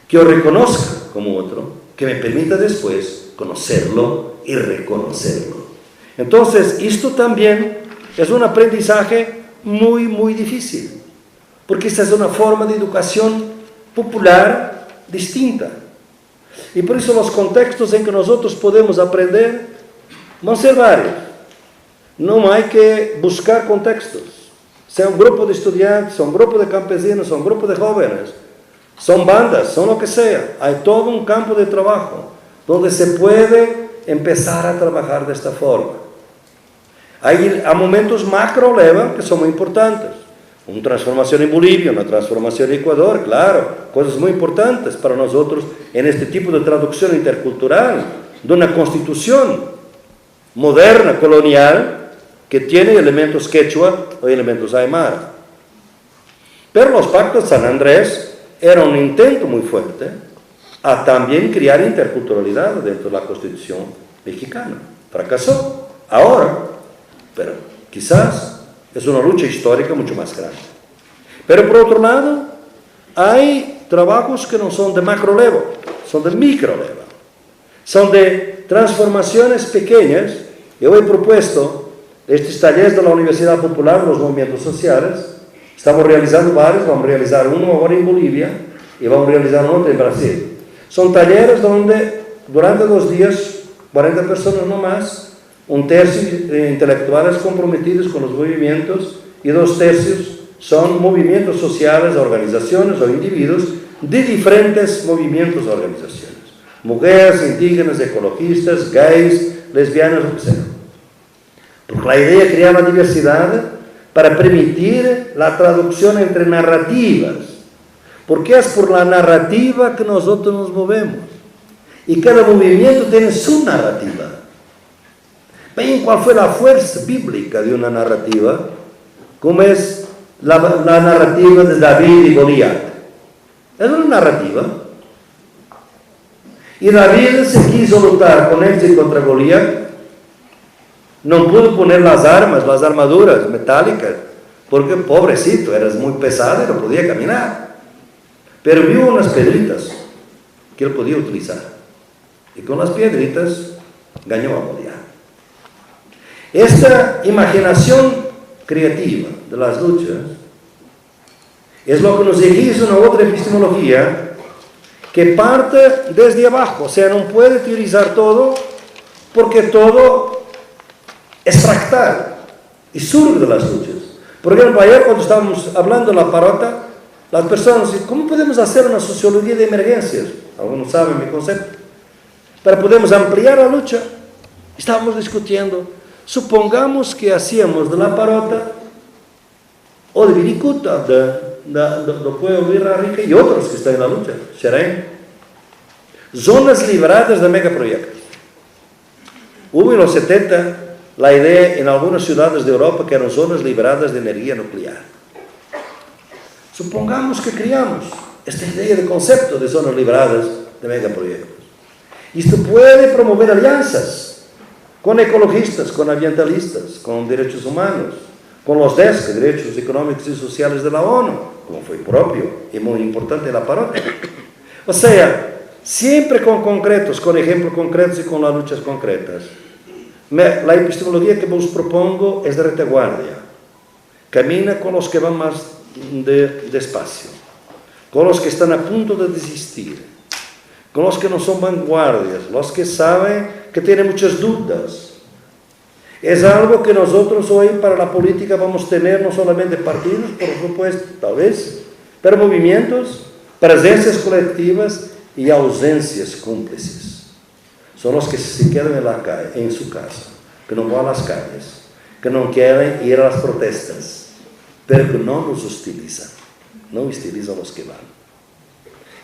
que yo reconozca como otro, que me permita después conocerlo y reconocerlo. Entonces, esto también es un aprendizaje muy, muy difícil, porque esta es una forma de educación popular distinta. Y por eso los contextos en que nosotros podemos aprender van a ser varios. No hay que buscar contextos. Sea un grupo de estudiantes, sea un grupo de campesinos, sea un grupo de jóvenes, son bandas, son lo que sea. Hay todo un campo de trabajo donde se puede empezar a trabajar de esta forma. Hay momentos macro level que son muy importantes. Una transformación en Bolivia, una transformación en Ecuador, claro, cosas muy importantes para nosotros en este tipo de traducción intercultural, de una constitución moderna, colonial, que tiene elementos quechua o elementos aymara. Pero los pactos de San Andrés eran un intento muy fuerte a también crear interculturalidad dentro de la Constitución mexicana. Fracasó ahora, pero quizás es una lucha histórica mucho más grande. Pero por otro lado, hay trabajos que no son de macro level, son de micro level. Son de transformaciones pequeñas. Yo he propuesto estos talleres de la Universidad Popular, los movimientos sociales. Estamos realizando varios, vamos a realizar uno ahora en Bolivia y vamos a realizar otro en Brasil. Son talleres donde durante 2 días, 40 personas no más, 1/3 intelectuales comprometidos con los movimientos y 2/3 son movimientos sociales, organizaciones o individuos de diferentes movimientos o organizaciones. Mujeres, indígenas, ecologistas, gays, lesbianas, lo que sea. Porque la idea es crear la diversidad para permitir la traducción entre narrativas. Porque es por la narrativa que nosotros nos movemos. Y cada movimiento tiene su narrativa. ¿Ven cuál fue la fuerza bíblica de una narrativa? Como es la narrativa de David y Goliat. Es una narrativa. Y David se quiso luchar con él contra Goliat. No pudo poner las armas, las armaduras metálicas, porque pobrecito, era muy pesado y no podía caminar. Pero vio unas piedritas que él podía utilizar. Y con las piedritas ganó a Goliat. Esta imaginación creativa de las luchas es lo que nos exige una otra epistemología que parte desde abajo. O sea, no puede teorizar todo porque todo es fractal y surge de las luchas. Por ejemplo, ayer cuando estábamos hablando de la parota, las personas dicen, ¿cómo podemos hacer una sociología de emergencias? Algunos saben mi concepto. Pero podemos ampliar la lucha. Estábamos discutiendo. Supongamos que hacíamos de la parota o de Viricuta, do pueblo Virra Rica y otros que están en la lucha, Xerém, zonas libradas de megaproyectos. Hubo en los 70 la idea en algunas ciudades de Europa que eran zonas libradas de energía nuclear. Supongamos que creamos esta idea de concepto de zonas libradas de megaproyectos. Esto puede promover alianzas con ecologistas, con ambientalistas, con derechos humanos, con los DESC, Derechos Económicos y Sociales de la ONU, como fue propio y muy importante la parota. O sea, siempre con concretos, con ejemplos concretos y con las luchas concretas. La epistemología que os propongo es de retaguardia. Camina con los que van más despacio, con los que están a punto de desistir, con los que no son vanguardias, los que saben que tienen muchas dudas. Es algo que nosotros hoy para la política vamos a tener no solamente partidos, por supuesto, tal vez, pero movimientos, presencias colectivas y ausencias cómplices. Son los que se quedan en la calle, en su casa, que no van a las calles, que no quieren ir a las protestas, pero que no nos hostilizan, no hostilizan a los que van.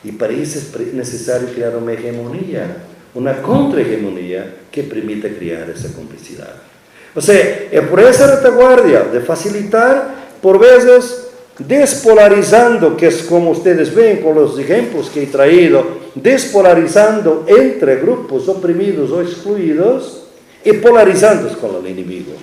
Y para eso es necesario crear una hegemonía, una contrahegemonía que permita crear esa complicidad. O sea, es por esa retaguardia de facilitar, por veces, despolarizando, que es como ustedes ven con los ejemplos que he traído, despolarizando entre grupos oprimidos o excluidos y polarizando con el enemigo,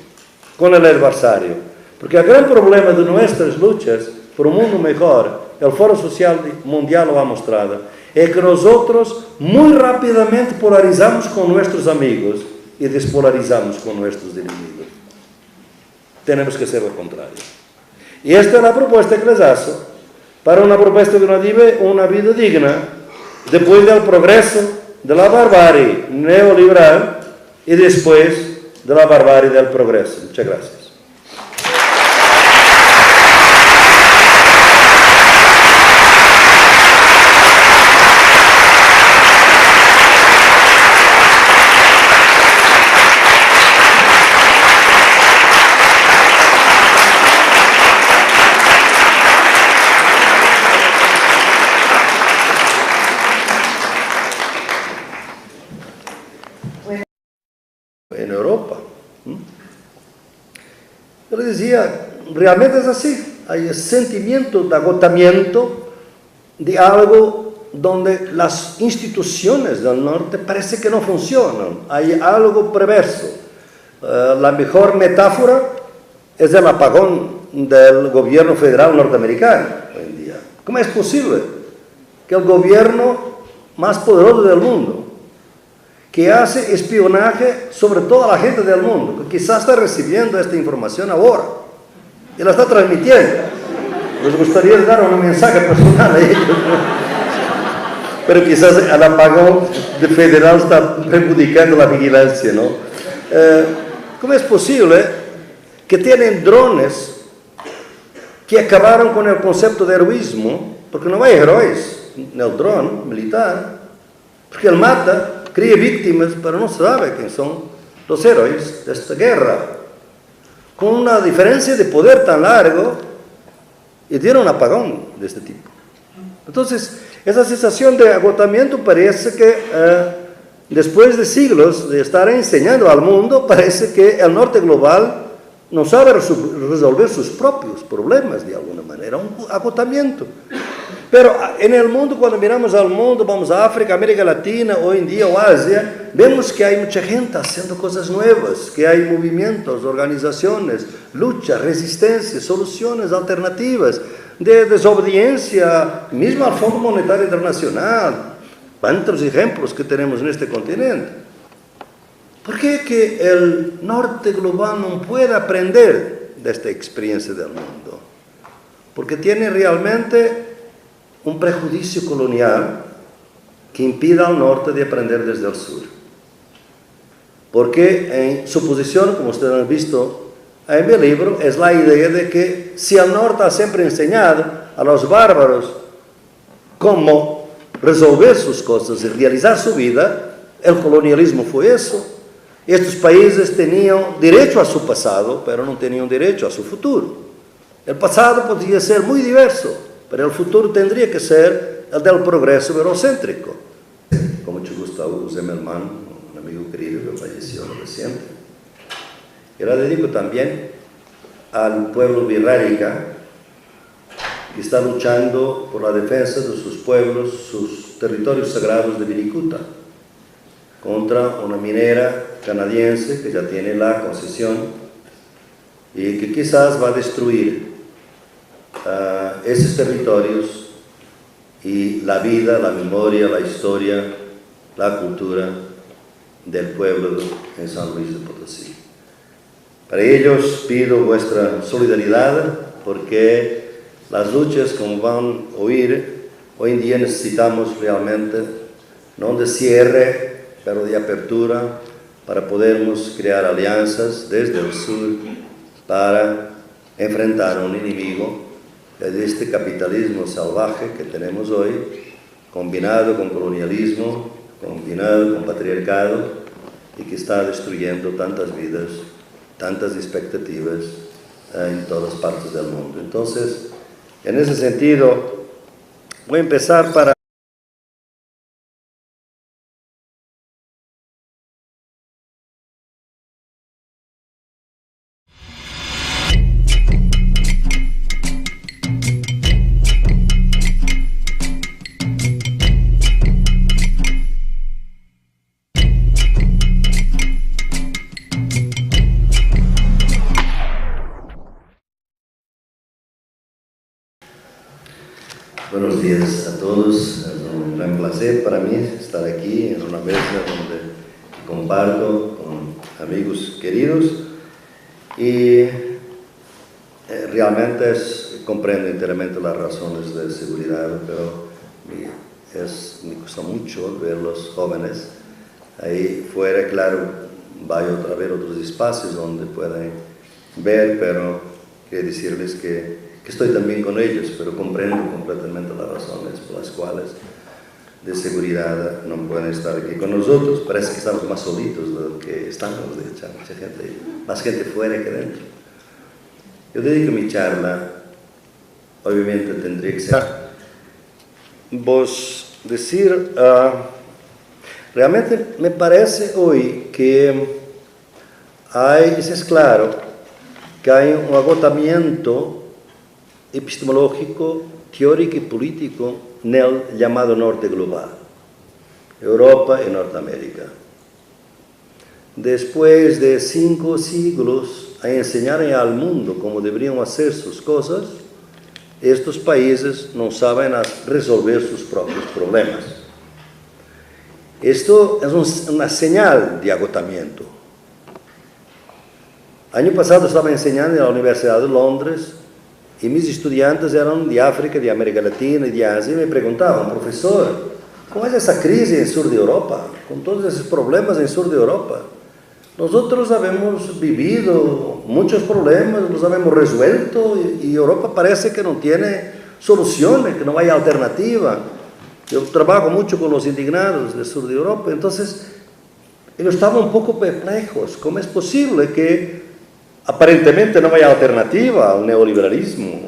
con el adversario. Porque el gran problema de nuestras luchas por un mundo mejor, el Foro Social Mundial lo ha mostrado, es que nosotros muy rápidamente polarizamos con nuestros amigos y despolarizamos con nuestros enemigos. Tenemos que ser lo contrario. Y esta es la propuesta que les hago para una propuesta de una vida digna después del progreso de la barbarie neoliberal y después de la barbarie del progreso. Muchas gracias. en Europa. Yo le decía, realmente es así, hay ese sentimiento de agotamiento de algo donde las instituciones del norte parece que no funcionan, hay algo perverso. La mejor metáfora es el apagón del gobierno federal norteamericano hoy en día. ¿Cómo es posible que el gobierno más poderoso del mundo, que hace espionaje sobre toda la gente del mundo, que quizás está recibiendo esta información ahora y la está transmitiendo? Les gustaría dar un mensaje personal a ellos, ¿no? Pero quizás el apagón federal está perjudicando la vigilancia, ¿no? ¿Cómo es posible que tienen drones que acabaron con el concepto de heroísmo? Porque no hay héroes en el dron militar, porque él mata, cría víctimas, pero no sabe quién son los héroes de esta guerra. Con una diferencia de poder tan largo, y tiene un apagón de este tipo. Entonces, esa sensación de agotamiento parece que, después de siglos de estar enseñando al mundo, parece que el norte global no sabe resolver sus propios problemas de alguna manera, un agotamiento. Pero en el mundo, cuando miramos al mundo, vamos a África, América Latina, hoy en día, o Asia, vemos que hay mucha gente haciendo cosas nuevas, que hay movimientos, organizaciones, lucha, resistencia, soluciones alternativas, de desobediencia, mismo al Fondo Monetario Internacional, cuántos ejemplos que tenemos en este continente. ¿Por qué que el norte global no puede aprender de esta experiencia del mundo? Porque tiene realmente un prejuicio colonial que impide al norte de aprender desde el sur. Porque en su posición, como ustedes han visto en mi libro, es la idea de que si el norte ha siempre enseñado a los bárbaros cómo resolver sus cosas y realizar su vida, el colonialismo fue eso. Estos países tenían derecho a su pasado, pero no tenían derecho a su futuro. El pasado podría ser muy diverso, pero el futuro tendría que ser el del progreso eurocéntrico. Con mucho gusto a Hugo Zimmermann, un amigo querido que falleció reciente. Y la dedico también al pueblo birrárica, que está luchando por la defensa de sus pueblos, sus territorios sagrados de Viricuta, contra una minera canadiense que ya tiene la concesión y que quizás va a destruir esos territorios y la vida, la memoria, la historia, la cultura del pueblo en San Luis de Potosí. Para ellos pido vuestra solidaridad, porque las luchas, como van a oír, hoy en día necesitamos realmente no de cierre, pero de apertura, para podernos crear alianzas desde el sur para enfrentar a un enemigo de este capitalismo salvaje que tenemos hoy, combinado con colonialismo, combinado con patriarcado, y que está destruyendo tantas vidas, tantas expectativas en todas partes del mundo. Entonces, en ese sentido, voy a empezar para... Buenos días a todos, es un gran placer para mí estar aquí en una mesa donde comparto con amigos queridos y realmente comprendo enteramente las razones de seguridad, pero me gusta mucho ver los jóvenes ahí fuera. Claro, vaya otra vez a otros espacios donde pueden ver, pero quiero decirles que estoy también con ellos, pero comprendo completamente las razones por las cuales de seguridad no pueden estar aquí con nosotros. Parece que estamos más solitos de lo que estamos, de hecho, mucha gente, más gente fuera que dentro. Yo dedico mi charla, obviamente tendría que ser vos decir, realmente me parece hoy que es claro que hay un agotamiento epistemológico, teórico y político en el llamado norte global, Europa y Norteamérica. Después de 5 siglos a enseñar al mundo cómo deberían hacer sus cosas, estos países no saben resolver sus propios problemas. Esto es una señal de agotamiento. Año pasado estaba enseñando en la Universidad de Londres y mis estudiantes eran de África, de América Latina y de Asia y me preguntaban, profesor, ¿cómo es esa crisis en el sur de Europa? Con todos esos problemas en el sur de Europa. Nosotros hemos vivido muchos problemas, los hemos resuelto y Europa parece que no tiene soluciones, que no hay alternativa. Yo trabajo mucho con los indignados del sur de Europa, entonces ellos estaban un poco perplejos. ¿Cómo es posible que aparentemente no haya alternativa al neoliberalismo?